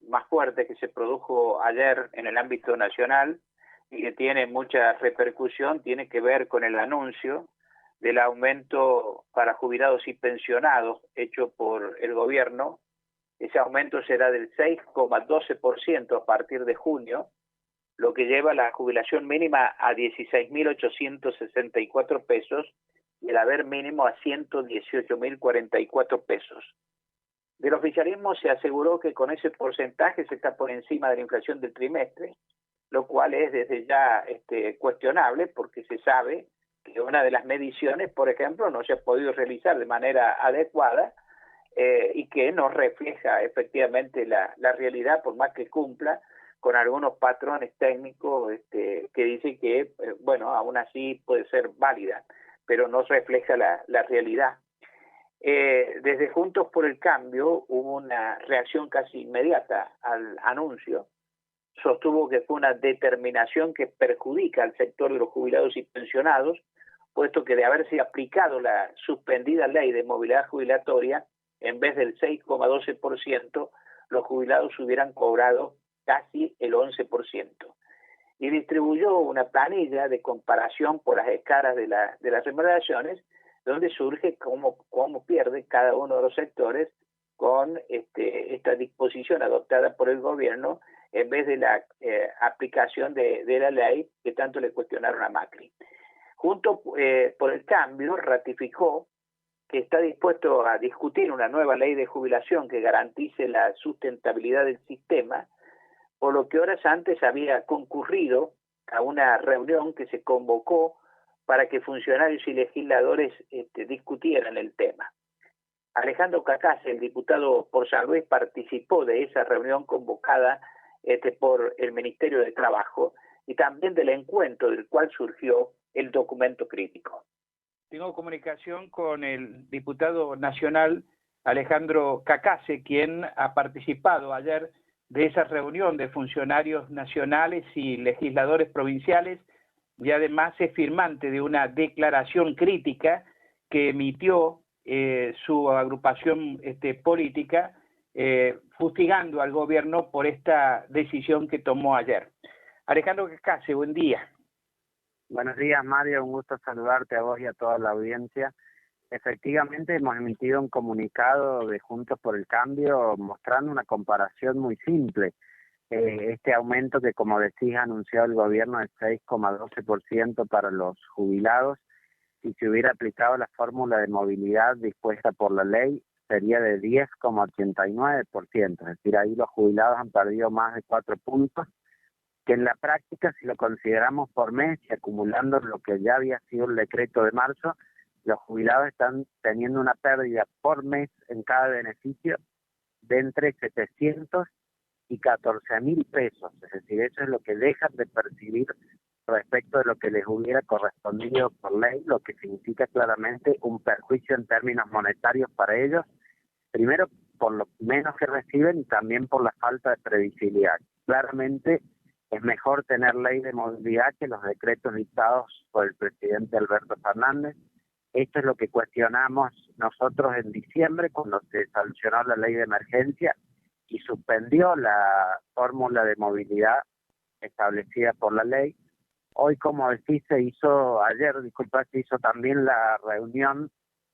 más fuerte que se produjo ayer en el ámbito nacional y que tiene mucha repercusión tiene que ver con el anuncio del aumento para jubilados y pensionados hecho por el gobierno. Ese aumento será del 6,12% a partir de junio, lo que lleva la jubilación mínima a 16.864 pesos y el haber mínimo a 118.044 pesos. Del oficialismo se aseguró que con ese porcentaje se está por encima de la inflación del trimestre, lo cual es desde ya cuestionable porque se sabe que una de las mediciones, por ejemplo, no se ha podido realizar de manera adecuada y que no refleja efectivamente la realidad, por más que cumpla con algunos patrones técnicos que dicen que, bueno, aún así puede ser válida, pero no refleja la realidad. Desde Juntos por el Cambio hubo una reacción casi inmediata al anuncio. Sostuvo que fue una determinación que perjudica al sector de los jubilados y pensionados, puesto que de haberse aplicado la suspendida ley de movilidad jubilatoria, en vez del 6,12%, los jubilados hubieran cobrado casi el 11%. Y distribuyó una planilla de comparación por las escalas de las remuneraciones, donde surge cómo pierde cada uno de los sectores con esta disposición adoptada por el gobierno en vez de la aplicación de la ley que tanto le cuestionaron a Macri. Juntos por el Cambio ratificó que está dispuesto a discutir una nueva ley de jubilación que garantice la sustentabilidad del sistema, por lo que horas antes había concurrido a una reunión que se convocó para que funcionarios y legisladores discutieran el tema. Alejandro Cacase, el diputado por San Luis, participó de esa reunión convocada por el Ministerio de Trabajo y también del encuentro del cual surgió el documento crítico. Tengo comunicación con el diputado nacional Alejandro Cacase, quien ha participado ayer de esa reunión de funcionarios nacionales y legisladores provinciales y además es firmante de una declaración crítica que emitió su agrupación política, fustigando al gobierno por esta decisión que tomó ayer. Alejandro Cacase, buen día. Buenos días, Mario, un gusto saludarte a vos y a toda la audiencia. Efectivamente, hemos emitido un comunicado de Juntos por el Cambio mostrando una comparación muy simple. Este aumento que, como decís, anunció el gobierno del 6,12% para los jubilados, si se hubiera aplicado la fórmula de movilidad dispuesta por la ley, sería de 10,89%. Es decir, ahí los jubilados han perdido más de 4 puntos, que en la práctica, si lo consideramos por mes y acumulando lo que ya había sido el decreto de marzo, los jubilados están teniendo una pérdida por mes en cada beneficio de entre 700 y 14.000 pesos. Es decir, eso es lo que dejan de percibir respecto de lo que les hubiera correspondido por ley, lo que significa claramente un perjuicio en términos monetarios para ellos, primero por lo menos que reciben y también por la falta de previsibilidad. Claramente es mejor tener ley de movilidad que los decretos dictados por el presidente Alberto Fernández. Esto es lo que cuestionamos nosotros en diciembre cuando se sancionó la ley de emergencia y suspendió la fórmula de movilidad establecida por la ley. Hoy, como decís, se hizo también la reunión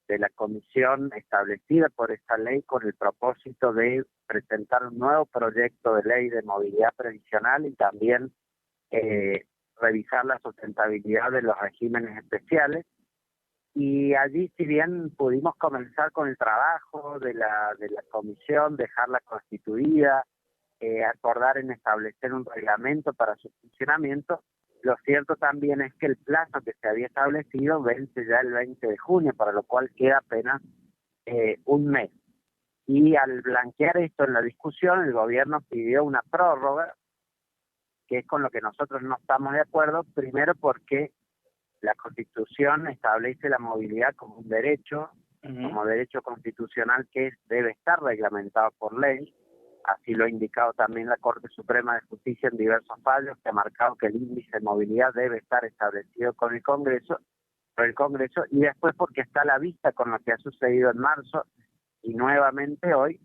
de la comisión establecida por esta ley con el propósito de presentar un nuevo proyecto de ley de movilidad previsional y también revisar la sustentabilidad de los regímenes especiales. Y allí, si bien pudimos comenzar con el trabajo de la comisión, dejarla constituida, acordar en establecer un reglamento para su funcionamiento, lo cierto también es que el plazo que se había establecido vence ya el 20 de junio, para lo cual queda apenas un mes. Y al blanquear esto en la discusión, el gobierno pidió una prórroga, que es con lo que nosotros no estamos de acuerdo, primero porque la Constitución establece la movilidad como un derecho, como derecho constitucional que debe estar reglamentado por ley. Así lo ha indicado también la Corte Suprema de Justicia en diversos fallos, que ha marcado que el índice de movilidad debe estar establecido por el Congreso, y después porque está a la vista con lo que ha sucedido en marzo y nuevamente hoy,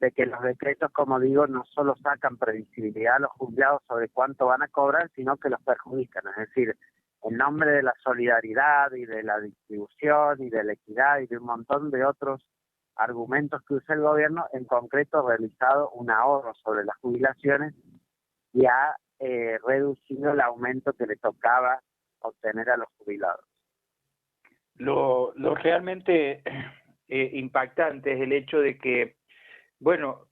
de que los decretos, como digo, no solo sacan previsibilidad a los jubilados sobre cuánto van a cobrar, sino que los perjudican. Es decir, en nombre de la solidaridad y de la distribución y de la equidad y de un montón de otros argumentos que usa el gobierno, en concreto ha realizado un ahorro sobre las jubilaciones y ha reducido el aumento que le tocaba obtener a los jubilados. Lo realmente impactante es el hecho de que, bueno,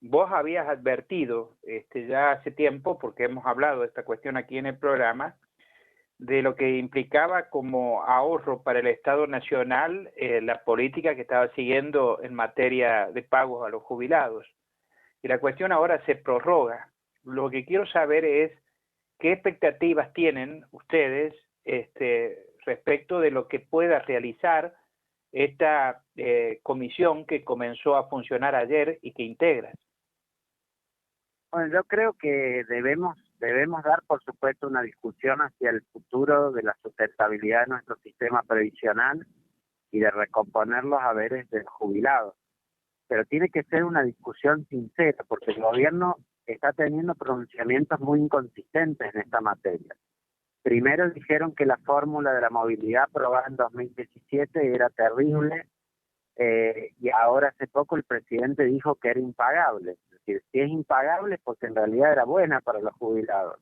vos habías advertido ya hace tiempo, porque hemos hablado de esta cuestión aquí en el programa, de lo que implicaba como ahorro para el Estado Nacional la política que estaba siguiendo en materia de pagos a los jubilados. Y la cuestión ahora se prorroga. Lo que quiero saber es qué expectativas tienen ustedes respecto de lo que pueda realizar esta comisión que comenzó a funcionar ayer y que integras. Bueno, yo creo que debemos dar, por supuesto, una discusión hacia el futuro de la sustentabilidad de nuestro sistema previsional y de recomponer los haberes del jubilado. Pero tiene que ser una discusión sincera, porque el gobierno está teniendo pronunciamientos muy inconsistentes en esta materia. Primero dijeron que la fórmula de la movilidad aprobada en 2017 era terrible, y ahora hace poco el presidente dijo que era impagable. Es decir, si es impagable, porque en realidad era buena para los jubilados.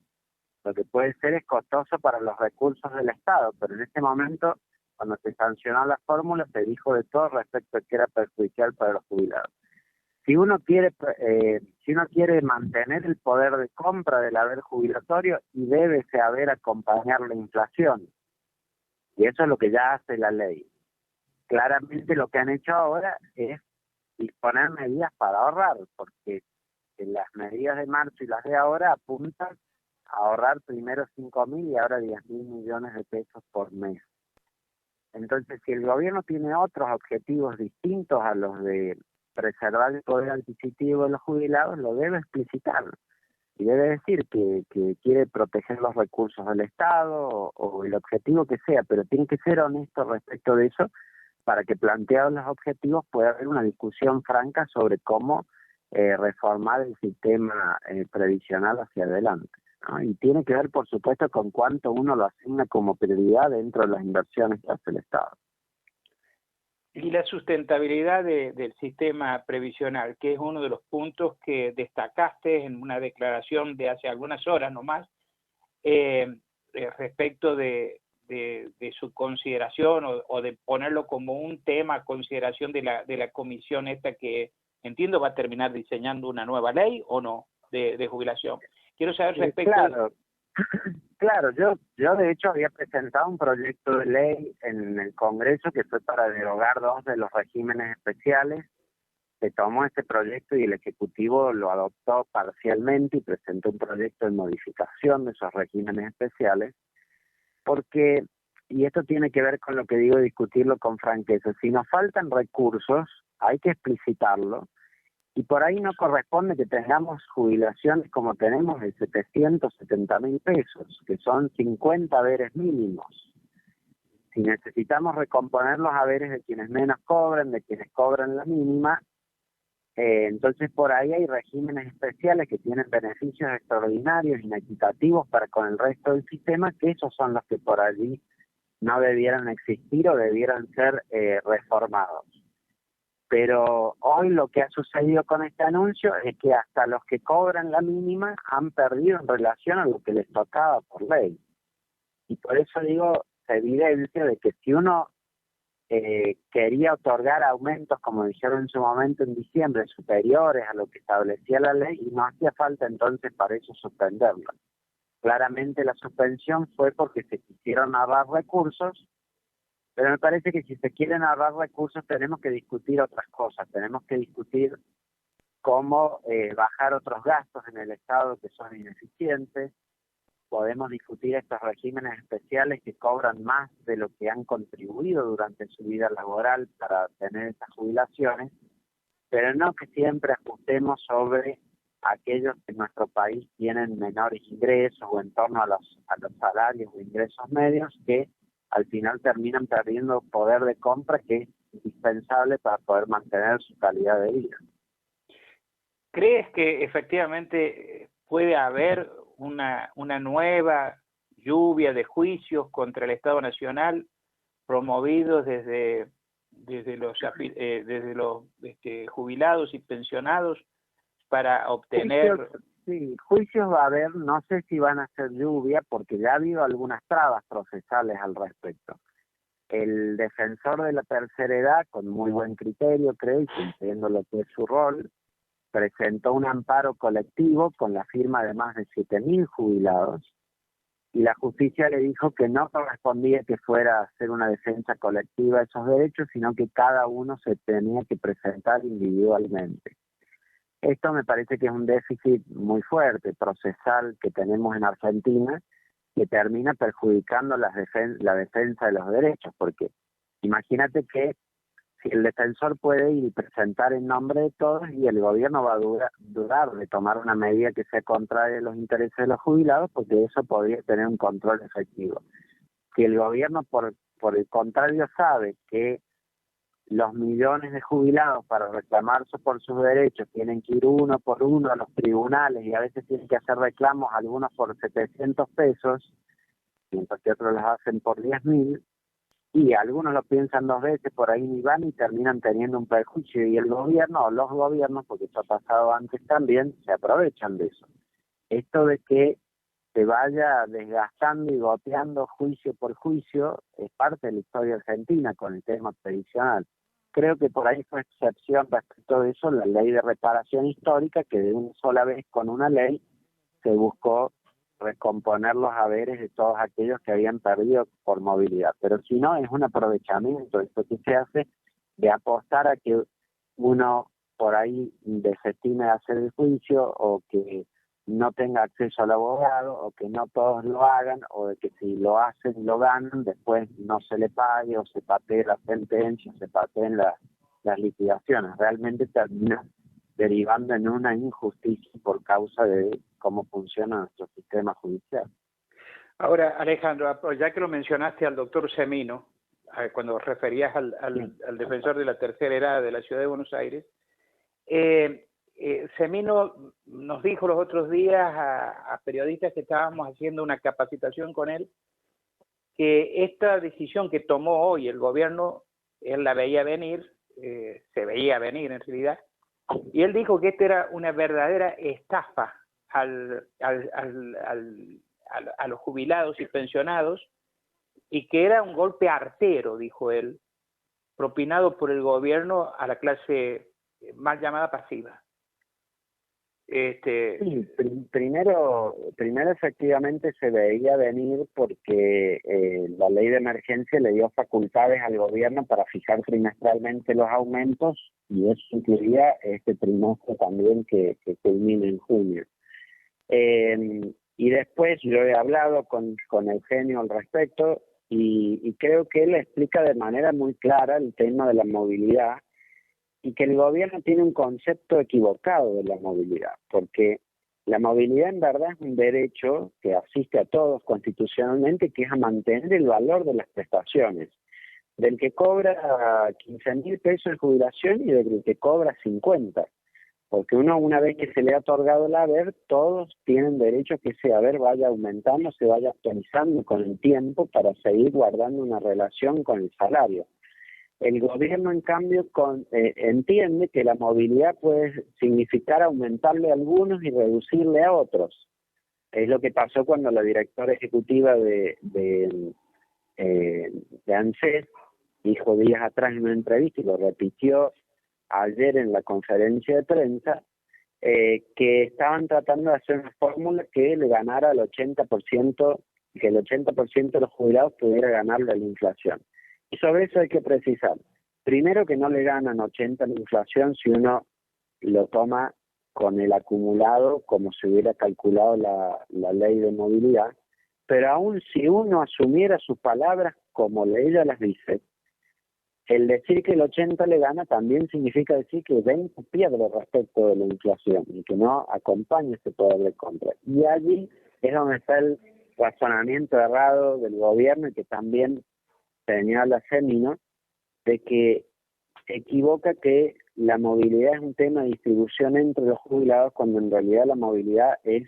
Lo que puede ser es costoso para los recursos del Estado, pero en este momento, cuando se sancionó la fórmula, se dijo de todo respecto a que era perjudicial para los jubilados. Si uno quiere mantener el poder de compra del haber jubilatorio, y debe ese haber acompañar la inflación. Y eso es lo que ya hace la ley. Claramente lo que han hecho ahora es disponer medidas para ahorrar, porque las medidas de marzo y las de ahora apuntan a ahorrar primero 5.000 y ahora 10.000 millones de pesos por mes. Entonces, si el gobierno tiene otros objetivos distintos a los de preservar el poder adquisitivo de los jubilados, lo debe explicitar. Y debe decir que quiere proteger los recursos del Estado o el objetivo que sea, pero tiene que ser honesto respecto de eso, para que planteados los objetivos pueda haber una discusión franca sobre cómo reformar el sistema previsional hacia adelante, ¿no? Y tiene que ver, por supuesto, con cuánto uno lo asigna como prioridad dentro de las inversiones que hace el Estado. Y la sustentabilidad del sistema previsional, que es uno de los puntos que destacaste en una declaración de hace algunas horas nomás, respecto de su consideración o de ponerlo como un tema a consideración de la comisión esta que entiendo va a terminar diseñando una nueva ley o no de jubilación. Quiero saber respecto... Claro, yo de hecho había presentado un proyecto de ley en el Congreso que fue para derogar 2 de los regímenes especiales. Se tomó este proyecto y el Ejecutivo lo adoptó parcialmente y presentó un proyecto de modificación de esos regímenes especiales, porque, y esto tiene que ver con lo que digo, discutirlo con franqueza, si nos faltan recursos hay que explicitarlo, y por ahí no corresponde que tengamos jubilaciones como tenemos de 770.000 pesos, que son 50 haberes mínimos. Si necesitamos recomponer los haberes de quienes menos cobran, de quienes cobran la mínima, entonces por ahí hay regímenes especiales que tienen beneficios extraordinarios, inequitativos para con el resto del sistema, que esos son los que por allí no debieran existir o debieran ser reformados. Pero hoy lo que ha sucedido con este anuncio es que hasta los que cobran la mínima han perdido en relación a lo que les tocaba por ley. Y por eso digo, se evidencia de que si uno quería otorgar aumentos, como dijeron en su momento en diciembre, superiores a lo que establecía la ley, y no hacía falta entonces para eso suspenderlo. Claramente la suspensión fue porque se quisieron ahorrar recursos, pero me parece que si se quieren ahorrar recursos tenemos que discutir otras cosas, tenemos que discutir cómo bajar otros gastos en el Estado que son ineficientes. Podemos discutir estos regímenes especiales que cobran más de lo que han contribuido durante su vida laboral para tener estas jubilaciones, pero no que siempre ajustemos sobre aquellos que en nuestro país tienen menores ingresos o en torno a los salarios o ingresos medios, que al final terminan perdiendo poder de compra que es indispensable para poder mantener su calidad de vida. ¿Crees que efectivamente puede haber una nueva lluvia de juicios contra el Estado Nacional promovidos desde los jubilados y pensionados para obtener... Juicios va a haber, no sé si van a ser lluvia, porque ya ha habido algunas trabas procesales al respecto. El defensor de la tercera edad, con muy buen criterio, creo, y cumpliendo lo que es su rol, presentó un amparo colectivo con la firma de más de 7.000 jubilados, y la justicia le dijo que no correspondía que fuera a hacer una defensa colectiva de esos derechos, sino que cada uno se tenía que presentar individualmente. Esto me parece que es un déficit muy fuerte, procesal, que tenemos en Argentina, que termina perjudicando la defensa de los derechos, porque imagínate que si el defensor puede ir y presentar en nombre de todos y el gobierno va a dudar de tomar una medida que sea contraria a los intereses de los jubilados, porque eso podría tener un control efectivo. Si el gobierno, por el contrario, sabe que los millones de jubilados para reclamar por sus derechos tienen que ir uno por uno a los tribunales y a veces tienen que hacer reclamos, algunos por 700 pesos, mientras que otros los hacen por 10.000, y algunos lo piensan dos veces, por ahí ni van y terminan teniendo un perjuicio, y el gobierno o los gobiernos, porque eso ha pasado antes también, se aprovechan de eso. Esto de que se vaya desgastando y goteando juicio por juicio es parte de la historia argentina con el tema previsional. Creo que por ahí fue excepción respecto de eso la ley de reparación histórica, que de una sola vez con una ley se buscó recomponer los haberes de todos aquellos que habían perdido por movilidad. Pero si no, es un aprovechamiento, esto que se hace, de apostar a que uno por ahí desestime de hacer el juicio, o que no tenga acceso al abogado, o que no todos lo hagan, o de que si lo hacen y lo ganan, después no se le pague, o se patee la sentencia, se pateen las liquidaciones. Realmente termina derivando en una injusticia por causa de cómo funciona nuestro sistema judicial. Ahora, Alejandro, ya que lo mencionaste al doctor Semino, cuando referías al defensor de la tercera edad de la ciudad de Buenos Aires, Semino nos dijo los otros días a periodistas que estábamos haciendo una capacitación con él, que esta decisión que tomó hoy el gobierno, él la veía venir, se veía venir en realidad, y él dijo que esta era una verdadera estafa a los jubilados y pensionados, y que era un golpe artero, dijo él, propinado por el gobierno a la clase mal llamada pasiva. Sí, primero efectivamente se veía venir porque la ley de emergencia le dio facultades al gobierno para fijar trimestralmente los aumentos, y eso incluía este trimestre también que culmina en junio. Y después yo he hablado con Eugenio al respecto, y creo que él explica de manera muy clara el tema de la movilidad, y que el gobierno tiene un concepto equivocado de la movilidad, porque la movilidad en verdad es un derecho que asiste a todos constitucionalmente, que es a mantener el valor de las prestaciones, del que cobra 15.000 pesos de jubilación y del que cobra 50, porque uno, una vez que se le ha otorgado el haber, todos tienen derecho a que ese haber vaya aumentando, se vaya actualizando con el tiempo para seguir guardando una relación con el salario. El gobierno, en cambio, entiende que la movilidad puede significar aumentarle a algunos y reducirle a otros. Es lo que pasó cuando la directora ejecutiva de ANSES dijo días atrás en una entrevista, y lo repitió ayer en la conferencia de prensa, que estaban tratando de hacer una fórmula que le ganara al 80%, que el 80% de los jubilados pudiera ganarle a la inflación. Y sobre eso hay que precisar, primero, que no le ganan 80 la inflación si uno lo toma con el acumulado como se hubiera calculado la ley de movilidad, pero aún si uno asumiera sus palabras como ella las dice, el decir que el 80 le gana también significa decir que 20 pierde respecto de la inflación y que no acompaña ese poder de compra. Y allí es donde está el razonamiento errado del gobierno, y que también señala Semino, de que equivoca que la movilidad es un tema de distribución entre los jubilados, cuando en realidad la movilidad es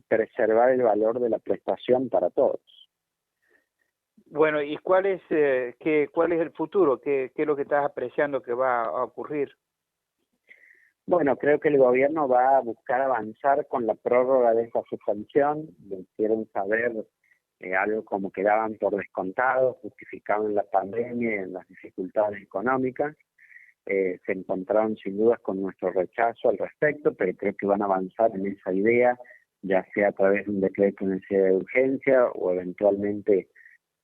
preservar el valor de la prestación para todos. Bueno, ¿y cuál es el futuro? ¿Qué es lo que estás apreciando que va a ocurrir? Bueno, creo que el gobierno va a buscar avanzar con la prórroga de esta suspensión. Le hicieron saber algo como que daban por descontado, justificado en la pandemia y en las dificultades económicas. Se encontraron sin dudas con nuestro rechazo al respecto, pero creo que van a avanzar en esa idea, ya sea a través de un decreto de necesidad de urgencia o eventualmente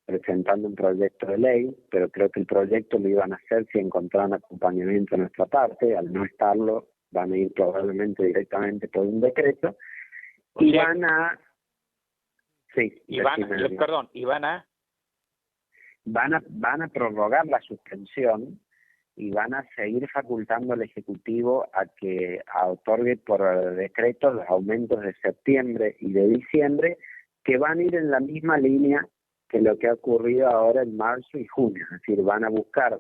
presentando un proyecto de ley, pero creo que el proyecto lo iban a hacer si encontraran acompañamiento de nuestra parte. Al no estarlo, van a ir probablemente directamente por un decreto y van a... Sí, van a prorrogar la suspensión y van a seguir facultando al Ejecutivo a que otorgue por decreto los aumentos de septiembre y de diciembre, que van a ir en la misma línea que lo que ha ocurrido ahora en marzo y junio. Es decir, van a buscar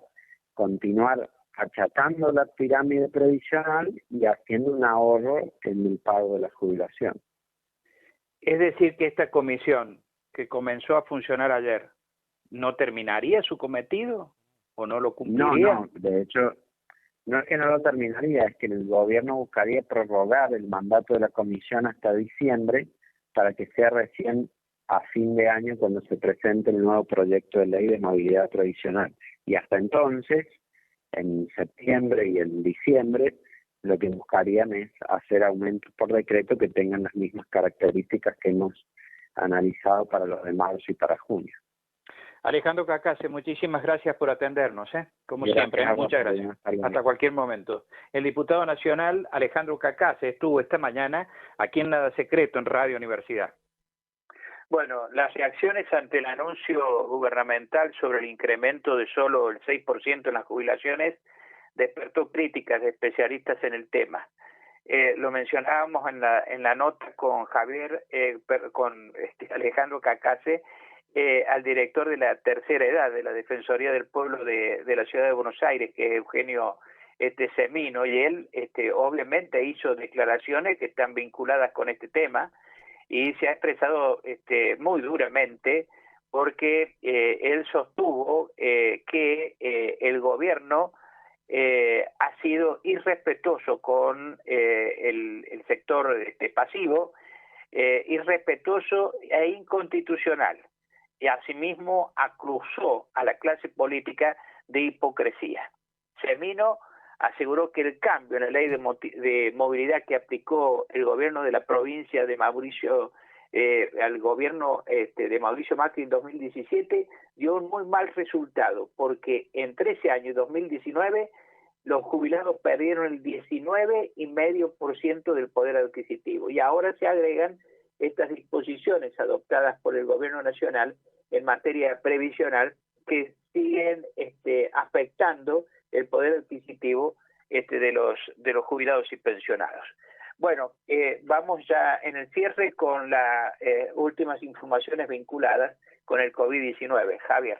continuar achatando la pirámide previsional y haciendo un ahorro en el pago de la jubilación. Es decir, que esta comisión que comenzó a funcionar ayer, ¿no terminaría su cometido o no lo cumpliría? No, de hecho, no es que no lo terminaría, es que el gobierno buscaría prorrogar el mandato de la comisión hasta diciembre para que sea recién a fin de año cuando se presente el nuevo proyecto de ley de movilidad provisional. Y hasta entonces, en septiembre y en diciembre, lo que buscarían es hacer aumentos por decreto que tengan las mismas características que hemos analizado para los de marzo y para junio. Alejandro Cacase, muchísimas gracias por atendernos, como siempre, muchas gracias. Hasta cualquier momento. El diputado nacional Alejandro Cacase estuvo esta mañana aquí en Nada Secreto en Radio Universidad. Bueno, las reacciones ante el anuncio gubernamental sobre el incremento de solo el 6% en las jubilaciones despertó críticas de especialistas en el tema. Lo mencionábamos en la nota con Alejandro Cacase, al director de la tercera edad de la Defensoría del Pueblo de la Ciudad de Buenos Aires, que es Eugenio Semino, y él obviamente hizo declaraciones que están vinculadas con este tema y se ha expresado muy duramente porque él sostuvo que el gobierno ha sido irrespetuoso con el sector pasivo, irrespetuoso e inconstitucional, y asimismo acusó a la clase política de hipocresía. Semino aseguró que el cambio en la ley de movilidad que aplicó el gobierno de la provincia de Mauricio al gobierno de Mauricio Macri en 2017 dio un muy mal resultado, porque en 13 años, 2019, los jubilados perdieron el 19,5% del poder adquisitivo, y ahora se agregan estas disposiciones adoptadas por el gobierno nacional en materia previsional que siguen afectando el poder adquisitivo de los jubilados y pensionados. Bueno, vamos ya en el cierre con las últimas informaciones vinculadas con el COVID-19. Javier.